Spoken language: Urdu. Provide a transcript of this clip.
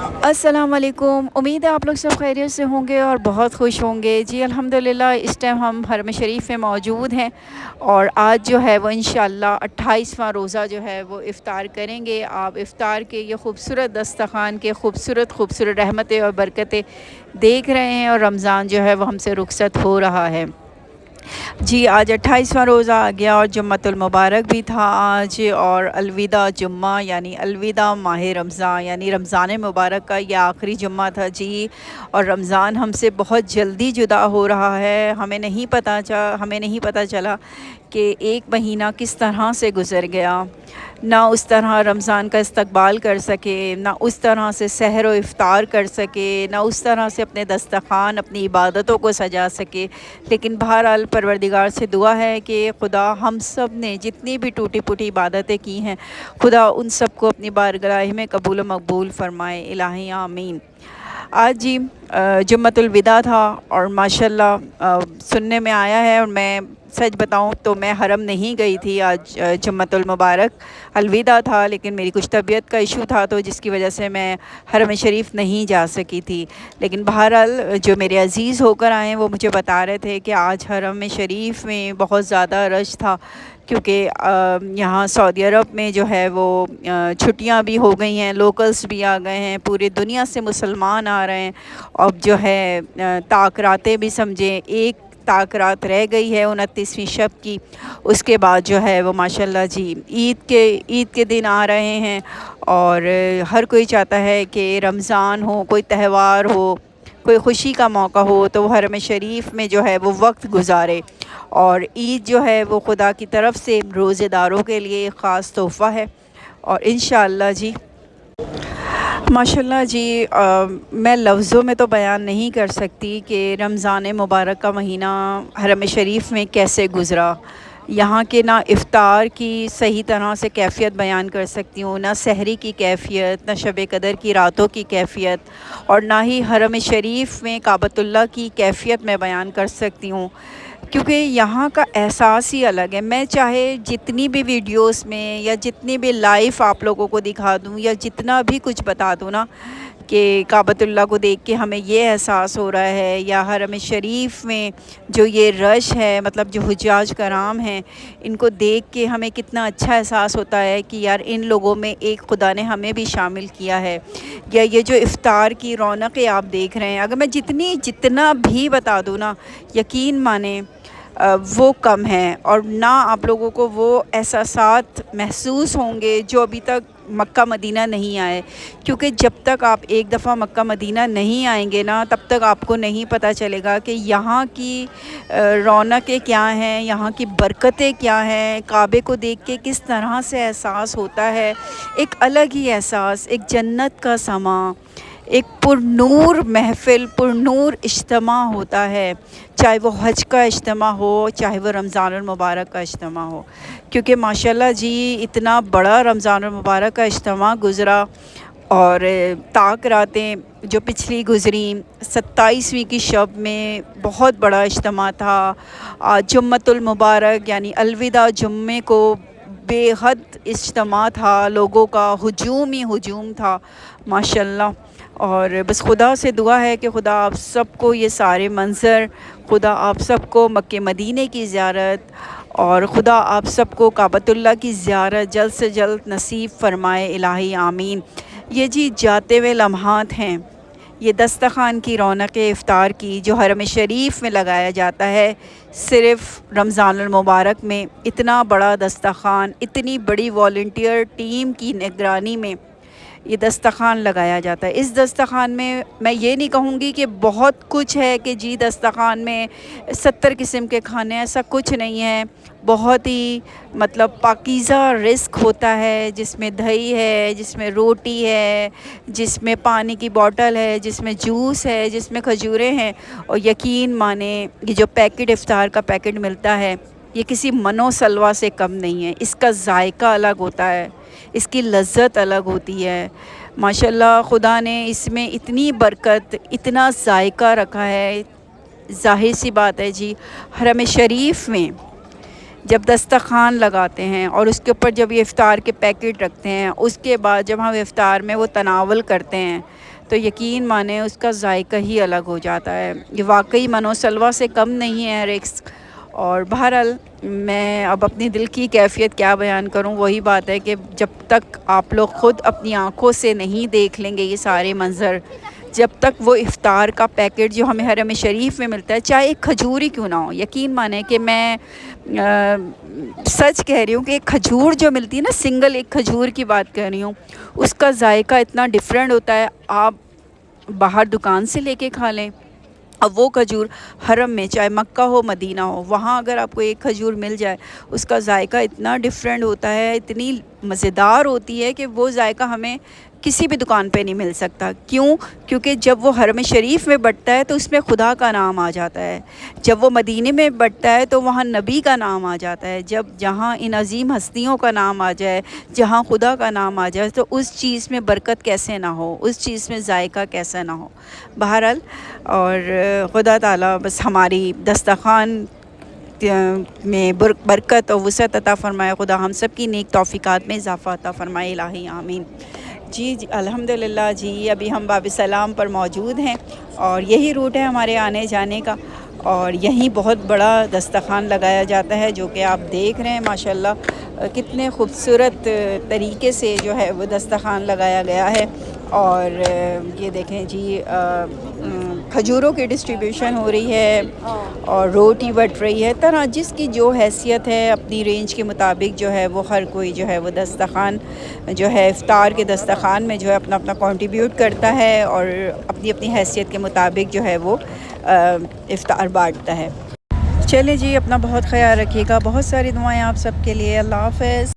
السلام علیکم، امید ہے آپ لوگ سب خیریت سے ہوں گے اور بہت خوش ہوں گے۔ جی الحمدللہ اس ٹائم ہم حرم شریف میں موجود ہیں اور آج جو ہے وہ انشاءاللہ 28واں روزہ جو ہے وہ افطار کریں گے۔ آپ افطار کے یہ خوبصورت دسترخوان کے خوبصورت رحمتیں اور برکتیں دیکھ رہے ہیں اور رمضان جو ہے وہ ہم سے رخصت ہو رہا ہے۔ جی آج 28واں روزہ آ گیا اور جمعۃ المبارک بھی تھا آج، اور الوداع جمعہ یعنی الوداع ماہ رمضان یعنی رمضان مبارک کا یہ آخری جمعہ تھا جی۔ اور رمضان ہم سے بہت جلدی جدا ہو رہا ہے، ہمیں نہیں پتہ چلا کہ ایک مہینہ کس طرح سے گزر گیا۔ نہ اس طرح رمضان کا استقبال کر سکے، نہ اس طرح سے سحر و افطار کر سکے، نہ اس طرح سے اپنے دسترخوان اپنی عبادتوں کو سجا سکے، لیکن بہرحال پروردگار سے دعا ہے کہ خدا ہم سب نے جتنی بھی ٹوٹی پھوٹی عبادتیں کی ہیں، خدا ان سب کو اپنی بارگاہ میں قبول و مقبول فرمائے، الہی آمین۔ آج جی جمعۃ الوداع تھا اور ماشاءاللہ سننے میں آیا ہے، اور میں سچ بتاؤں تو میں حرم نہیں گئی تھی آج جمعۃ المبارک، الوداع تھا، لیکن میری کچھ طبیعت کا ایشو تھا تو جس کی وجہ سے میں حرم شریف نہیں جا سکی تھی۔ لیکن بہرحال جو میرے عزیز ہو کر آئے ہیں وہ مجھے بتا رہے تھے کہ آج حرم شریف میں بہت زیادہ رش تھا، کیونکہ یہاں سعودی عرب میں جو ہے وہ چھٹیاں بھی ہو گئی ہیں، لوکلز بھی آ گئے ہیں، پوری دنیا سے مسلمان آ رہے ہیں۔ اب جو ہے تاک راتیں بھی سمجھیں، ایک تاک رات رہ گئی ہے 29ویں شب کی، اس کے بعد جو ہے وہ ماشاءاللہ جی عید کے دن آ رہے ہیں، اور ہر کوئی چاہتا ہے کہ رمضان ہو، کوئی تہوار ہو، کوئی خوشی کا موقع ہو تو وہ حرم شریف میں جو ہے وہ وقت گزارے۔ اور عید جو ہے وہ خدا کی طرف سے روزے داروں کے لیے ایک خاص تحفہ ہے، اور انشاءاللہ جی ماشاءاللہ جی میں لفظوں میں تو بیان نہیں کر سکتی کہ رمضان مبارک کا مہینہ حرم شریف میں کیسے گزرا۔ یہاں کے نہ افطار کی صحیح طرح سے کیفیت بیان کر سکتی ہوں، نہ سحری کی کیفیت، نہ شب قدر کی راتوں کی کیفیت، اور نہ ہی حرم شریف میں کعبۃ اللہ کی کیفیت میں بیان کر سکتی ہوں، کیونکہ یہاں کا احساس ہی الگ ہے۔ میں چاہے جتنی بھی ویڈیوز میں یا جتنی بھی لائیو آپ لوگوں کو دکھا دوں یا جتنا بھی کچھ بتا دوں نا کہ کعبۃ اللہ کو دیکھ کے ہمیں یہ احساس ہو رہا ہے، یا حرم شریف میں جو یہ رش ہے، مطلب جو حجاج کرام ہیں، ان کو دیکھ کے ہمیں کتنا اچھا احساس ہوتا ہے کہ یار ان لوگوں میں ایک خدا نے ہمیں بھی شامل کیا ہے۔ یا یہ جو افطار کی رونقیں آپ دیکھ رہے ہیں، اگر میں جتنا بھی بتا دوں نا، یقین مانیں وہ کم ہے، اور نہ آپ لوگوں کو وہ احساسات محسوس ہوں گے جو ابھی تک مکہ مدینہ نہیں آئے، کیونکہ جب تک آپ ایک دفعہ مکہ مدینہ نہیں آئیں گے نا تب تک آپ کو نہیں پتہ چلے گا کہ یہاں کی رونقیں کیا ہیں، یہاں کی برکتیں کیا ہیں، کعبے کو دیکھ کے کس طرح سے احساس ہوتا ہے، ایک الگ ہی احساس، ایک جنت کا سما، ایک پر نور محفل، پر نور اجتماع ہوتا ہے، چاہے وہ حج کا اجتماع ہو، چاہے وہ رمضان المبارک کا اجتماع ہو، کیونکہ ماشاءاللہ جی اتنا بڑا رمضان المبارک کا اجتماع گزرا، اور تاک راتیں جو پچھلی گزریں 27ویں کی شب میں بہت بڑا اجتماع تھا۔ جمعۃ المبارک یعنی الوداع جمعے کو بے حد اجتماع تھا، لوگوں کا ہجوم ہی ہجوم تھا ماشاءاللہ۔ اور بس خدا سے دعا ہے کہ خدا آپ سب کو یہ سارے منظر، خدا آپ سب کو مکہ مدینے کی زیارت، اور خدا آپ سب کو کعبۃ اللہ کی زیارت جلد سے جلد نصیب فرمائے، الہی آمین۔ یہ جی جاتے ہوئے لمحات ہیں، یہ دسترخوان کی رونق افطار کی جو حرم شریف میں لگایا جاتا ہے، صرف رمضان المبارک میں اتنا بڑا دسترخوان، اتنی بڑی والنٹیئر ٹیم کی نگرانی میں یہ دسترخوان لگایا جاتا ہے۔ اس دسترخوان میں یہ نہیں کہوں گی کہ بہت کچھ ہے کہ جی دسترخوان میں 70 قسم کے کھانے، ایسا کچھ نہیں ہے، بہت ہی مطلب پاکیزہ رزق ہوتا ہے، جس میں دہی ہے، جس میں روٹی ہے، جس میں پانی کی بوٹل ہے، جس میں جوس ہے، جس میں کھجوریں ہیں، اور یقین مانیں یہ جو پیکٹ افطار کا پیکٹ ملتا ہے یہ کسی منو سلوا سے کم نہیں ہے، اس کا ذائقہ الگ ہوتا ہے، اس کی لذت الگ ہوتی ہے ماشاءاللہ۔ خدا نے اس میں اتنی برکت، اتنا ذائقہ رکھا ہے۔ ظاہر سی بات ہے جی، حرم شریف میں جب دسترخوان لگاتے ہیں اور اس کے اوپر جب یہ افطار کے پیکٹ رکھتے ہیں، اس کے بعد جب ہم افطار میں وہ تناول کرتے ہیں تو یقین مانیں اس کا ذائقہ ہی الگ ہو جاتا ہے. یہ واقعی منو سلوہ سے کم نہیں ہے رسک. اور بہرحال میں اب اپنی دل کی کیفیت کیا بیان کروں. وہی بات ہے کہ جب تک آپ لوگ خود اپنی آنکھوں سے نہیں دیکھ لیں گے یہ سارے منظر، جب تک وہ افطار کا پیکٹ جو ہمیں حرم شریف میں ملتا ہے، چاہے ایک کھجور ہی کیوں نہ ہو، یقین مانیں کہ میں سچ کہہ رہی ہوں کہ ایک کھجور جو ملتی ہے نا، سنگل ایک کھجور کی بات کر رہی ہوں، اس کا ذائقہ اتنا ڈیفرنٹ ہوتا ہے. آپ باہر دکان سے لے کے کھا لیں، اب وہ کھجور حرم میں چاہے مکہ ہو مدینہ ہو، وہاں اگر آپ کو ایک کھجور مل جائے، اس کا ذائقہ اتنا ڈیفرنٹ ہوتا ہے، اتنی مزیدار ہوتی ہے کہ وہ ذائقہ ہمیں کسی بھی دکان پہ نہیں مل سکتا. کیونکہ جب وہ حرم شریف میں بٹتا ہے تو اس میں خدا کا نام آ جاتا ہے. جب وہ مدینے میں بٹتا ہے تو وہاں نبی کا نام آ جاتا ہے. جہاں ان عظیم ہستیوں کا نام آ جائے، جہاں خدا کا نام آ جائے، تو اس چیز میں برکت کیسے نہ ہو، اس چیز میں ذائقہ کیسے نہ ہو. بہرحال اور خدا تعالیٰ بس ہماری دسترخوان میں برکت اور وسعت عطا فرمائے. خدا ہم سب کی نیک توفیقات میں اضافہ عطا فرمائے. الہی آمین. جی الحمدللہ. جی ابھی ہم باب سلام پر موجود ہیں اور یہی روٹ ہے ہمارے آنے جانے کا، اور یہیں بہت بڑا دسترخوان لگایا جاتا ہے، جو کہ آپ دیکھ رہے ہیں ماشاءاللہ کتنے خوبصورت طریقے سے جو ہے وہ دسترخوان لگایا گیا ہے. اور یہ دیکھیں جی کھجوروں کی ڈسٹریبیوشن ہو رہی ہے اور روٹی بٹ رہی ہے. طرح جس کی جو حیثیت ہے اپنی رینج کے مطابق جو ہے وہ ہر کوئی جو ہے وہ دسترخوان جو ہے افطار کے دسترخوان میں جو ہے اپنا اپنا کنٹریبیوٹ کرتا ہے اور اپنی اپنی حیثیت کے مطابق جو ہے وہ افطار بانٹتا ہے. چلیں جی، اپنا بہت خیال رکھیے گا. بہت ساری دعائیں آپ سب کے لیے. اللہ حافظ.